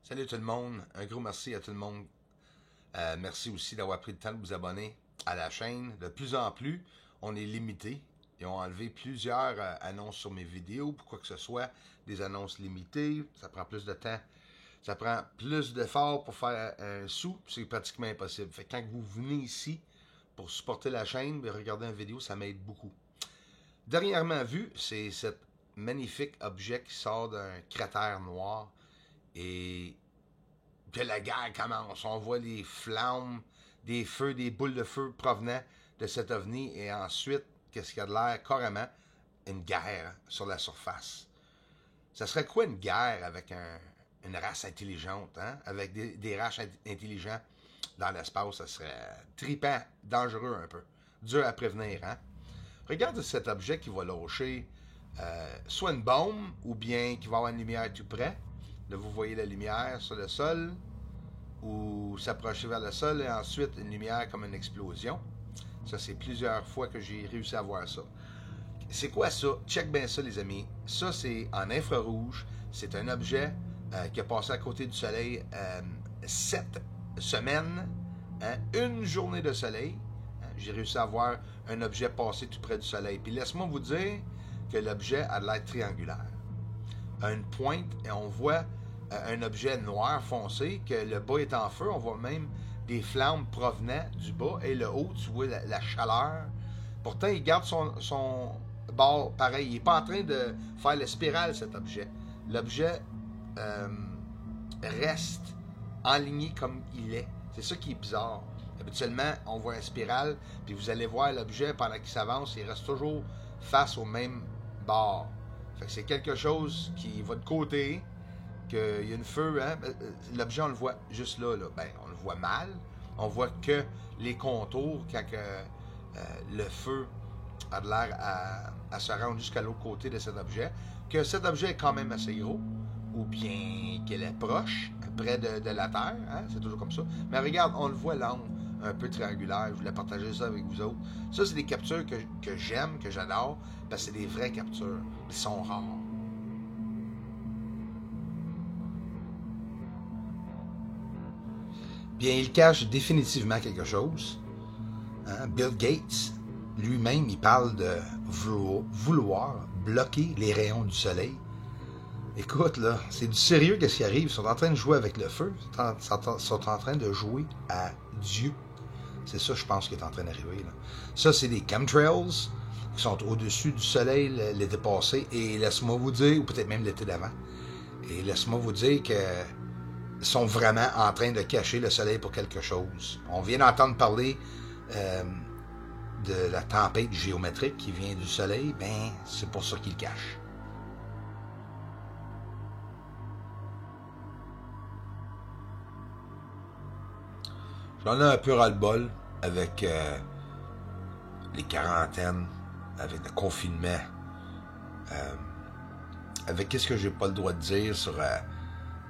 Salut tout le monde, un gros merci à tout le monde. Merci aussi d'avoir pris le temps de vous abonner à la chaîne. De plus en plus, on est limité. Ils ont enlevé plusieurs annonces sur mes vidéos, pour quoi que ce soit, des annonces limitées. Ça prend plus de temps. Ça prend plus d'efforts pour faire un sou, c'est pratiquement impossible. Fait que quand vous venez ici pour supporter la chaîne et regarder une vidéo, ça m'aide beaucoup. Dernièrement vu, c'est cet magnifique objet qui sort d'un cratère noir et que la guerre commence. On voit les flammes, des feux, des boules de feu provenant de cet ovni et ensuite, qu'est-ce qu'il y a de l'air? Carrément, une guerre sur la surface. Ça serait quoi une guerre avec une race intelligente, hein? Avec des races intelligents dans l'espace? Ça serait tripant, dangereux un peu. Dur à prévenir, hein? Regarde cet objet qui va lâcher soit une bombe ou bien qui va avoir une lumière tout près. Là, vous voyez la lumière sur le sol ou s'approcher vers le sol et ensuite une lumière comme une explosion. Ça, c'est plusieurs fois que j'ai réussi à voir ça. C'est quoi ça? Check bien ça, les amis. Ça, c'est en infrarouge. C'est un objet qui a passé à côté du soleil 7 semaines, hein, une journée de soleil. Hein, j'ai réussi à voir un objet passer tout près du soleil. Puis laisse-moi vous dire que l'objet a l'air triangulaire. À une pointe, et on voit un objet noir foncé, que le bas est en feu. On voit même des flammes provenant du bas. Et le haut, tu vois la chaleur. Pourtant, il garde son bord pareil. Il n'est pas en train de faire la spirale, cet objet. L'objet reste enligné comme il est. C'est ça qui est bizarre. Habituellement, on voit une spirale, puis vous allez voir l'objet, pendant qu'il s'avance, il reste toujours face au même bord. Fait que c'est quelque chose qui va de côté, qu'il y a une feu, hein? L'objet, on le voit juste là. Ben, on le voit mal. On voit que les contours quand le feu a de l'air à se rendre jusqu'à l'autre côté de cet objet. Que cet objet est quand même assez gros, ou bien qu'il est proche, près de la Terre. Hein? C'est toujours comme ça. Mais regarde, on le voit l'angle un peu triangulaire. Je voulais partager ça avec vous autres. Ça, c'est des captures que j'aime, que j'adore, parce que c'est des vraies captures. Ils sont rares. Bien, il cache définitivement quelque chose. Hein? Bill Gates, lui-même, il parle de vouloir bloquer les rayons du soleil. Écoute, là, c'est du sérieux qu'est-ce qui arrive. Ils sont en train de jouer avec le feu. Ils sont en train de jouer à Dieu. C'est ça, je pense, qui est en train d'arriver, là. Ça, c'est des chemtrails qui sont au-dessus du soleil l'été passé. Et laisse-moi vous dire, ou peut-être même l'été d'avant, et laisse-moi vous dire que sont vraiment en train de cacher le soleil pour quelque chose. On vient d'entendre parler de la tempête géométrique qui vient du soleil. Ben, c'est pour ça qu'ils le cachent. J'en ai un peu ras-le-bol avec les quarantaines, avec le confinement, avec qu'est-ce que j'ai pas le droit de dire sur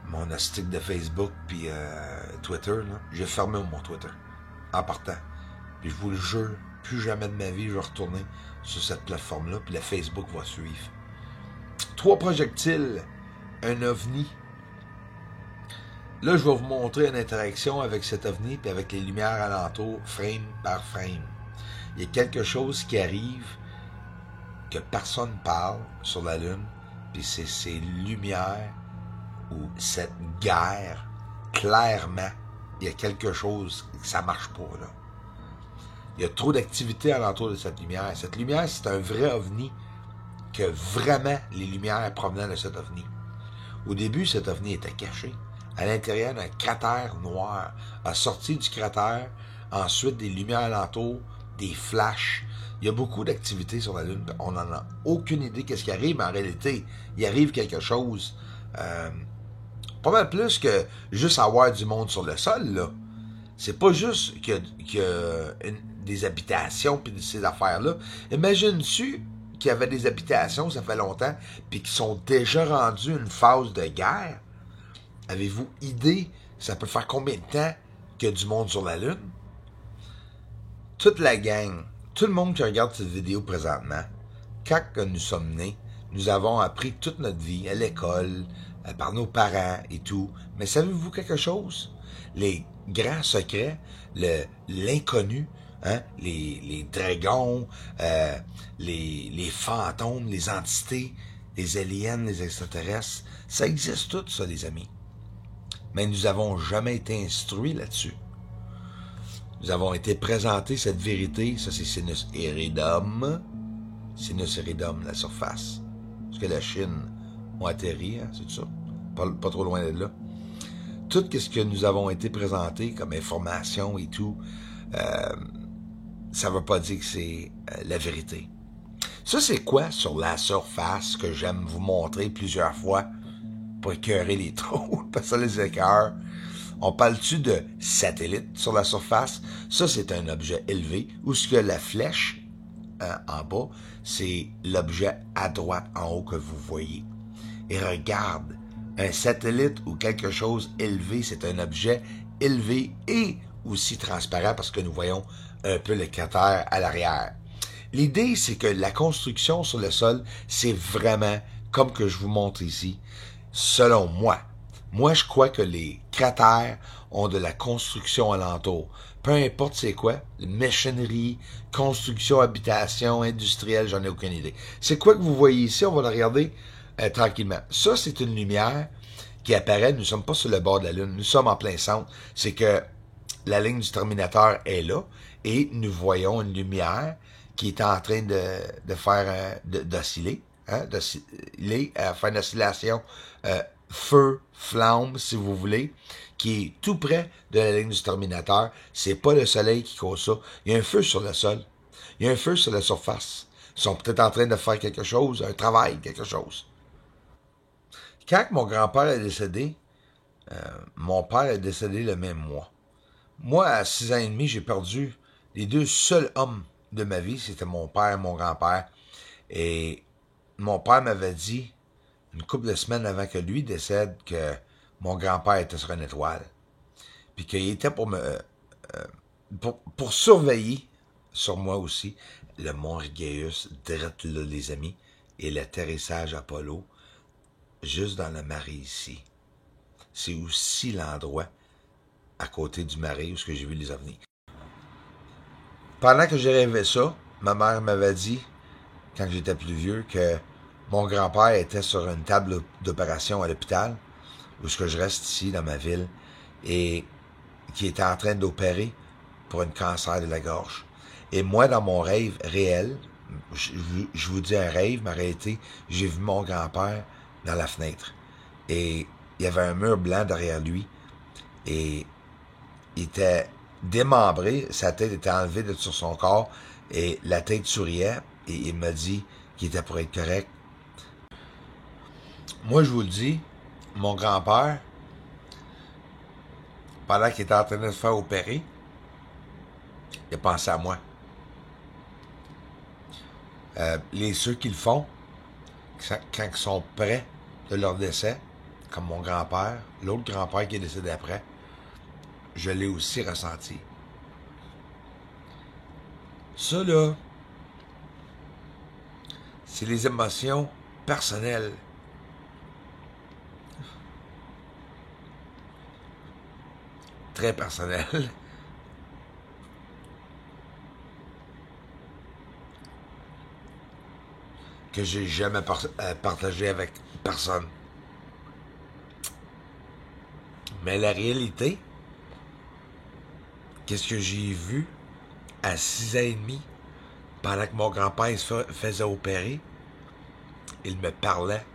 mon astique de Facebook puis Twitter. J'ai fermé mon Twitter en partant. Puis je vous le jure, plus jamais de ma vie je vais retourner sur cette plateforme-là, puis le Facebook va suivre. 3 projectiles, un ovni. Là, je vais vous montrer une interaction avec cet ovni puis avec les lumières alentour, frame par frame. Il y a quelque chose qui arrive que personne parle sur la Lune, puis c'est ces lumières ou cette guerre. Clairement, il y a quelque chose que ça marche pas, là. Il y a trop d'activité alentour de cette lumière. Cette lumière, c'est un vrai ovni que vraiment les lumières provenant de cet ovni. Au début, cet ovni était caché à l'intérieur d'un cratère noir, a sorti du cratère, ensuite des lumières alentour, des flashs. Il y a beaucoup d'activités sur la Lune. On n'en a aucune idée qu'est-ce qui arrive, mais en réalité, il arrive quelque chose. Pas mal plus que juste avoir du monde sur le sol, là. C'est pas juste qu'il y a des habitations puis ces affaires-là. Imagine-tu qu'il y avait des habitations, ça fait longtemps, puis qui sont déjà rendus une phase de guerre. Avez-vous idée, ça peut faire combien de temps qu'il y a du monde sur la Lune? Toute la gang, tout le monde qui regarde cette vidéo présentement, quand nous sommes nés, nous avons appris toute notre vie, à l'école, par nos parents et tout. Mais savez-vous quelque chose? Les grands secrets, l'inconnu, hein, les dragons, les fantômes, les entités, les aliens, les extraterrestres, ça existe tout ça, les amis. Mais nous n'avons jamais été instruits là-dessus. Nous avons été présentés cette vérité, ça c'est Sinus Iridum. Sinus Iridum, la surface. Parce que la Chine ont atterri, hein, c'est ça? Pas trop loin de là. Tout ce que nous avons été présentés comme information et tout, ça ne veut pas dire que c'est la vérité. Ça, c'est quoi sur la surface que j'aime vous montrer plusieurs fois pour écœurer les trous, parce que ça les écœure. On parle-tu de satellite sur la surface? Ça, c'est un objet élevé où ce que la flèche en bas, c'est l'objet à droite en haut que vous voyez. Et regarde, un satellite ou quelque chose élevé, c'est un objet élevé et aussi transparent parce que nous voyons un peu le cratère à l'arrière. L'idée, c'est que la construction sur le sol, c'est vraiment comme que je vous montre ici, selon moi. Moi, je crois que les cratères ont de la construction alentour. Peu importe c'est quoi, machinerie, construction, habitation, industrielle, j'en ai aucune idée. C'est quoi que vous voyez ici? On va le regarder tranquillement. Ça, c'est une lumière qui apparaît. Nous ne sommes pas sur le bord de la Lune. Nous sommes en plein centre. C'est que la ligne du Terminateur est là et nous voyons une lumière qui est en train de faire d'osciller, hein, faire une oscillation feu, flamme, si vous voulez, qui est tout près de la ligne du Terminateur. C'est pas le soleil qui cause ça. Il y a un feu sur le sol. Il y a un feu sur la surface. Ils sont peut-être en train de faire quelque chose, un travail, quelque chose. Quand mon grand-père est décédé, mon père est décédé le même mois. Moi, à 6 ans et demi, j'ai perdu les deux seuls hommes de ma vie. C'était mon père et mon grand-père. Et mon père m'avait dit, une couple de semaines avant que lui décède, que mon grand-père était sur une étoile. Puis qu'il était pour surveiller sur moi aussi le mont Rigéus, direct là, les amis, et l'atterrissage Apollo, juste dans le marais ici. C'est aussi l'endroit à côté du marais où j'ai vu les ovnis. Pendant que j'ai rêvé ça, ma mère m'avait dit, quand j'étais plus vieux, que mon grand-père était sur une table d'opération à l'hôpital, où je reste ici, dans ma ville, et qui était en train d'opérer pour un cancer de la gorge. Et moi, dans mon rêve réel, je vous dis un rêve, mais en réalité, j'ai vu mon grand-père dans la fenêtre. Et il y avait un mur blanc derrière lui, et il était démembré, sa tête était enlevée de sur son corps, et la tête souriait, et il m'a dit qu'il était pour être correct. Moi, je vous le dis, mon grand-père, pendant qu'il était en train de se faire opérer, il a pensé à moi. Ceux qui le font, quand ils sont près de leur décès, comme mon grand-père, l'autre grand-père qui est décédé après, je l'ai aussi ressenti. Ça, là, c'est les émotions personnelles. Très personnelles. Que j'ai jamais partagé avec personne. Mais la réalité, qu'est-ce que j'ai vu à 6 ans et demi, pendant que mon grand-père se faisait opérer, il me parlait,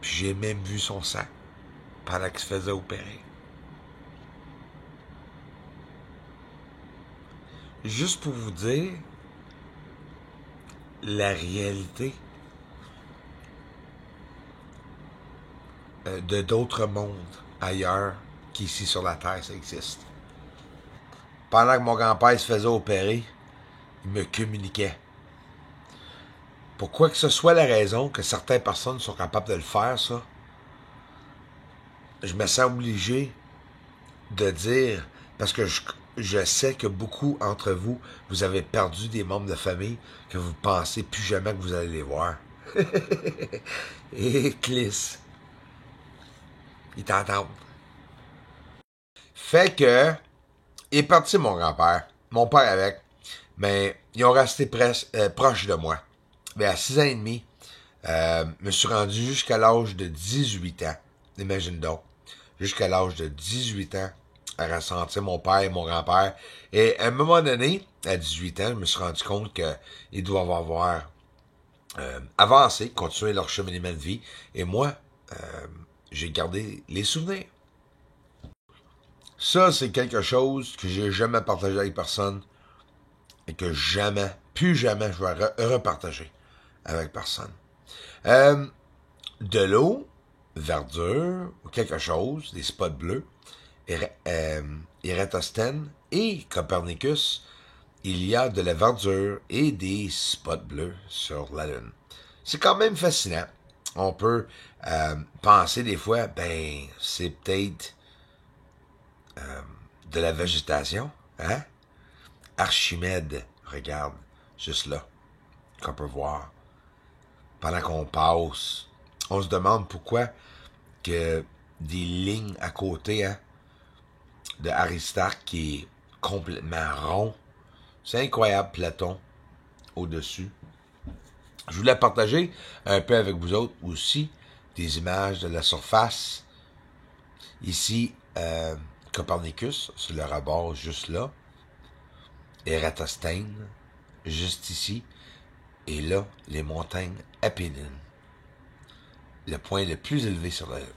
puis j'ai même vu son sang pendant qu'il se faisait opérer. Juste pour vous dire la réalité de d'autres mondes ailleurs qu'ici sur la Terre, ça existe. Pendant que mon grand-père se faisait opérer, il me communiquait. Pour quoi que ce soit la raison que certaines personnes sont capables de le faire, ça, je me sens obligé de dire, parce que je sais que beaucoup d'entre vous, vous avez perdu des membres de famille que vous pensez plus jamais que vous allez les voir. Et clisse. Ils t'entendent. Fait que, il est parti mon grand-père, mon père avec, mais ils ont resté proches de moi. Mais à 6 ans et demi, je me suis rendu jusqu'à l'âge de 18 ans. Imagine donc. Jusqu'à l'âge de 18 ans, à ressentir mon père et mon grand-père. Et à un moment donné, à 18 ans, je me suis rendu compte qu'ils doivent avoir avancé, continué leur cheminement de vie. Et moi, j'ai gardé les souvenirs. Ça, c'est quelque chose que j'ai jamais partagé avec personne et que jamais, plus jamais, je vais repartager avec personne. De l'eau, verdure, quelque chose, des spots bleus, Eratosthène et Copernicus, il y a de la verdure et des spots bleus sur la Lune. C'est quand même fascinant. On peut penser des fois, ben, c'est peut-être de la végétation, hein? Archimède, regarde, juste là, qu'on peut voir. Pendant qu'on passe, on se demande pourquoi que des lignes à côté, hein, de Aristarque qui est complètement rond. C'est incroyable, Platon, au-dessus. Je voulais partager un peu avec vous autres aussi des images de la surface. Ici, Copernicus, sur le rebord, juste là. Eratosthène, juste ici. Et là, les montagnes Apennines. Le point le plus élevé sur la Lune.